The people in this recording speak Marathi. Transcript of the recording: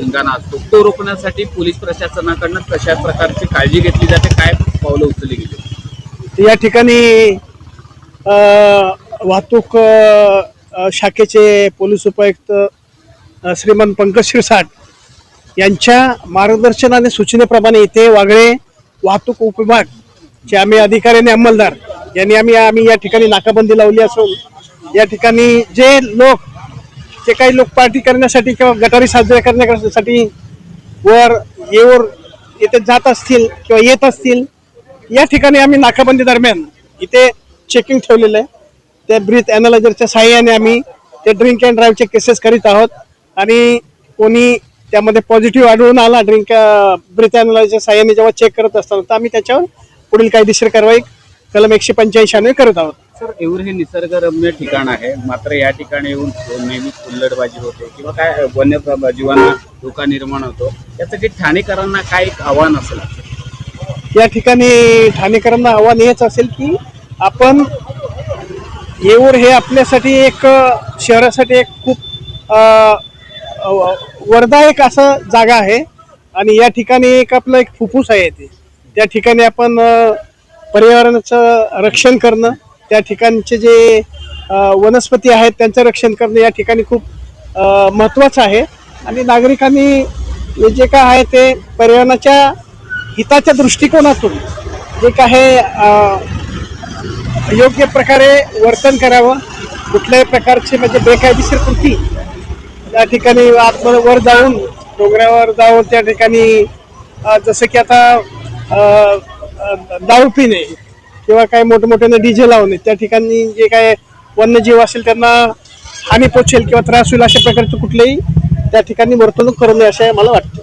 धिंगाणा असतो तो रोखण्यासाठी पोलीस प्रशासनाकडनं कशा प्रकारची काळजी घेतली जाते, काय पावलं उचलली गेली? या ठिकाणी वाहतूक शाखेचे पोलीस उपायुक्त श्रीमान पंकज शिरसाट यांच्या मार्गदर्शनाने सूचनेप्रमाणे इथे वागळे वाहतूक उपविभागचे आम्ही अधिकारी आणि अंमलदार यांनी आम्ही या ठिकाणी नाकाबंदी लावली असून या ठिकाणी जे काही लोक पार्टी करण्यासाठी किंवा गटारी साजरे करण्यासाठी येथे जात असतील किंवा येत असतील, या ठिकाणी आम्ही नाकाबंदी दरम्यान इथे चेकिंग ठेवलेलं आहे. त्या ब्रीथ अॅनालायझरच्या साहाय्याने आम्ही ते ड्रिंक अँड ड्राईव्हचे केसेस करीत आहोत आणि कोणी त्यामध्ये पॉझिटिव्ह आढळून आला ब्रीथ अॅनालायझरच्या साहाय्याने जेव्हा चेक करत असताना तर आम्ही त्याच्यावर पुढील कायदेशीर कारवाई कलम 185 करत आहोत. सर, येऊर हे निसर्गरम्य ठिकाण आहे, मात्र या ठिकाणी येऊन नेहमी हुल्लडबाजी होते किंवा काय वन्य जीवांना धोका निर्माण होतो, यासाठी ठाणेकरांना काय एक आव्हान असेल? या ठिकाणी ठाणेकरांना आव्हान हेच असेल की आपण येऊर हे आपल्यासाठी एक शहरासाठी एक खूप वरदायक असं जागा आहे आणि या ठिकाणी आपलं एक फुफ्फुस आहे. त्या ठिकाणी आपण पर्यावरणाचं रक्षण करणं, त्या ठिकाणचे जे वनस्पती आहेत त्यांचं रक्षण करणं या ठिकाणी खूप महत्त्वाचं आहे आणि नागरिकांनी जे काय आहे ते पर्यावरणाच्या हिताच्या दृष्टिकोनातून जे काय योग्य प्रकारे वर्तन करावं. कुठल्याही प्रकारची म्हणजे बेकायदेशीर कृती त्या ठिकाणी वर जाऊन डोंगरावर जाऊन त्या ठिकाणी जसं की आता दारू पिणे किंवा काही मोठमोठ्याने डीजे लावणे, त्या ठिकाणी जे काय वन्यजीव असेल त्यांना हानी पोचेल किंवा त्रास होईल अशा प्रकारचं कुठलेही त्या ठिकाणी वर्तणूक करू नये असे मला वाटतं.